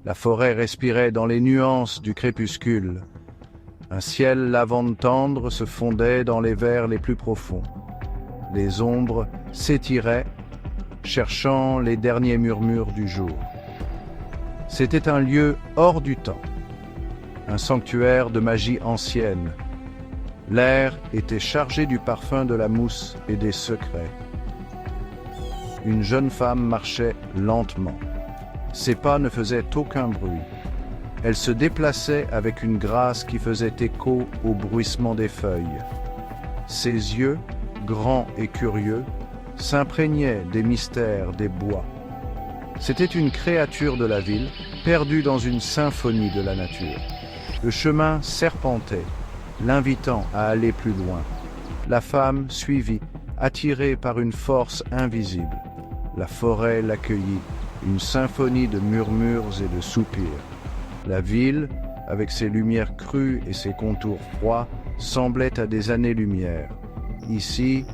La forêt respirait dans les nuances du crépuscule. Un ciel lavande tendre se fondait dans les verts les plus profonds. Les ombres s'étiraient, cherchant les derniers murmures du jour. C'était un lieu hors du temps, un sanctuaire de magie ancienne. L'air était chargé du parfum de la mousse et des secrets. Une jeune femme marchait lentement. Ses pas ne faisaient aucun bruit. Elle se déplaçait avec une grâce qui faisait écho au bruissement des feuilles. Ses yeux, grands et curieux, s'imprégnaient des mystères des bois. C'était une créature de la ville, perdue dans une symphonie de la nature. Le chemin serpentait, l'invitant à aller plus loin. La femme suivit, attirée par une force invisible. La forêt l'accueillit, une symphonie de murmures et de soupirs. La ville, avec ses lumières crues et ses contours froids, semblait à des années-lumière. Ici,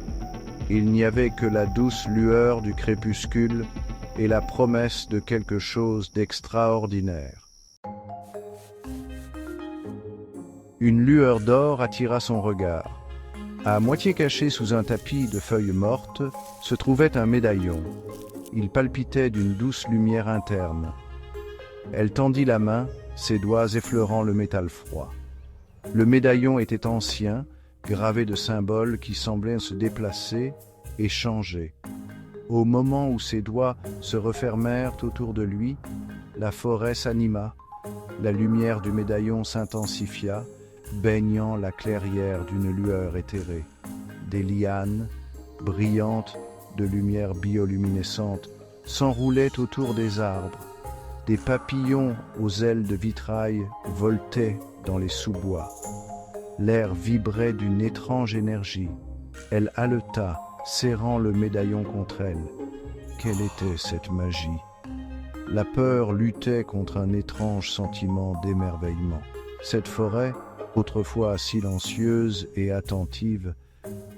il n'y avait que la douce lueur du crépuscule et la promesse de quelque chose d'extraordinaire. Une lueur d'or attira son regard. À moitié caché sous un tapis de feuilles mortes, se trouvait un médaillon. Il palpitait d'une douce lumière interne. Elle tendit la main, ses doigts effleurant le métal froid. Le médaillon était ancien, gravé de symboles qui semblaient se déplacer et changer. Au moment où ses doigts se refermèrent autour de lui, la forêt s'anima. La lumière du médaillon s'intensifia, baignant la clairière d'une lueur éthérée. Des lianes, brillantes de lumière bioluminescente, s'enroulaient autour des arbres. Des papillons aux ailes de vitrail voltaient dans les sous-bois. L'air vibrait d'une étrange énergie. Elle haleta, serrant le médaillon contre elle. Quelle était cette magie? La peur luttait contre un étrange sentiment d'émerveillement. Cette forêt, autrefois silencieuse et attentive,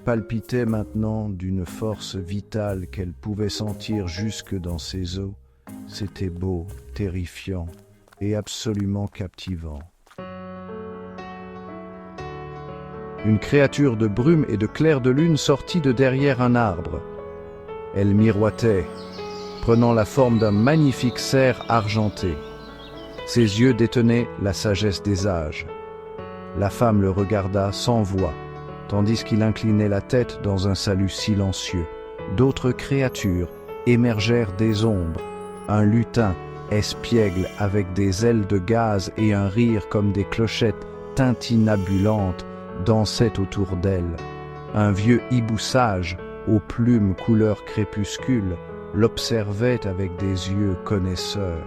palpitait maintenant d'une force vitale qu'elle pouvait sentir jusque dans ses os. C'était beau, terrifiant et absolument captivant. Une créature de brume et de clair de lune sortit de derrière un arbre. Elle miroitait, prenant la forme d'un magnifique cerf argenté. Ses yeux détenaient la sagesse des âges. La femme le regarda sans voix, tandis qu'il inclinait la tête dans un salut silencieux. D'autres créatures émergèrent des ombres. Un lutin, espiègle avec des ailes de gaz et un rire comme des clochettes tintinabulantes, dansait autour d'elle. Un vieux hibou sage, aux plumes couleur crépuscule, l'observait avec des yeux connaisseurs.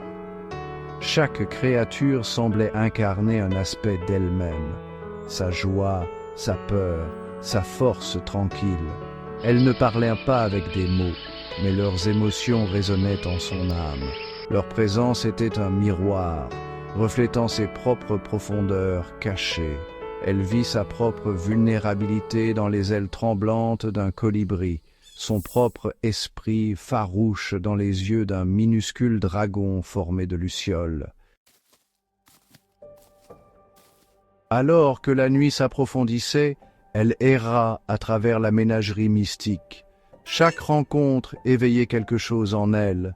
Chaque créature semblait incarner un aspect d'elle-même, sa joie, sa peur, sa force tranquille. Elles ne parlaient pas avec des mots, mais leurs émotions résonnaient en son âme. Leur présence était un miroir, reflétant ses propres profondeurs cachées. Elle vit sa propre vulnérabilité dans les ailes tremblantes d'un colibri, son propre esprit farouche dans les yeux d'un minuscule dragon formé de lucioles. Alors que la nuit s'approfondissait, elle erra à travers la ménagerie mystique. Chaque rencontre éveillait quelque chose en elle.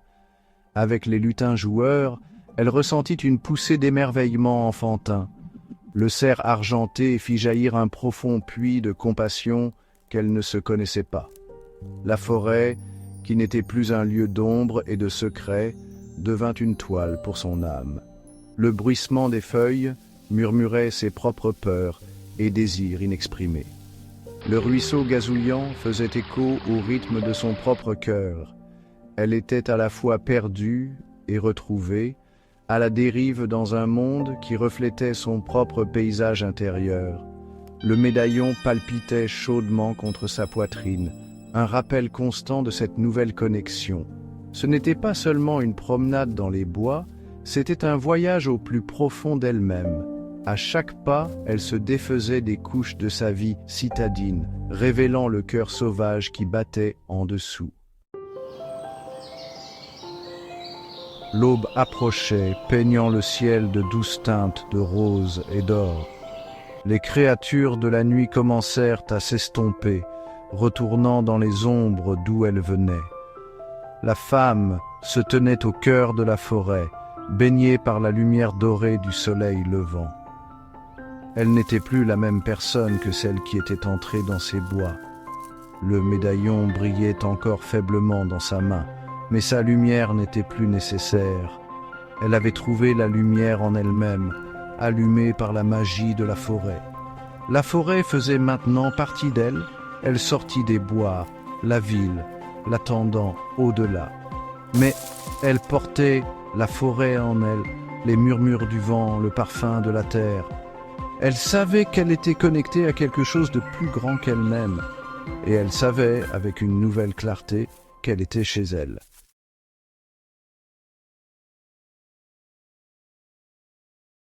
Avec les lutins joueurs, elle ressentit une poussée d'émerveillement enfantin. Le cerf argenté fit jaillir un profond puits de compassion qu'elle ne se connaissait pas. La forêt, qui n'était plus un lieu d'ombre et de secret, devint une toile pour son âme. Le bruissement des feuilles murmurait ses propres peurs et désirs inexprimés. Le ruisseau gazouillant faisait écho au rythme de son propre cœur. Elle était à la fois perdue et retrouvée, à la dérive dans un monde qui reflétait son propre paysage intérieur. Le médaillon palpitait chaudement contre sa poitrine, un rappel constant de cette nouvelle connexion. Ce n'était pas seulement une promenade dans les bois, c'était un voyage au plus profond d'elle-même. À chaque pas, elle se défaisait des couches de sa vie citadine, révélant le cœur sauvage qui battait en dessous. L'aube approchait, peignant le ciel de douces teintes de rose et d'or. Les créatures de la nuit commencèrent à s'estomper, retournant dans les ombres d'où elles venaient. La femme se tenait au cœur de la forêt, baignée par la lumière dorée du soleil levant. Elle n'était plus la même personne que celle qui était entrée dans ces bois. Le médaillon brillait encore faiblement dans sa main, mais sa lumière n'était plus nécessaire. Elle avait trouvé la lumière en elle-même, allumée par la magie de la forêt. La forêt faisait maintenant partie d'elle, elle sortit des bois, la ville, l'attendant au-delà. Mais elle portait la forêt en elle, les murmures du vent, le parfum de la terre. Elle savait qu'elle était connectée à quelque chose de plus grand qu'elle-même, et elle savait, avec une nouvelle clarté, qu'elle était chez elle.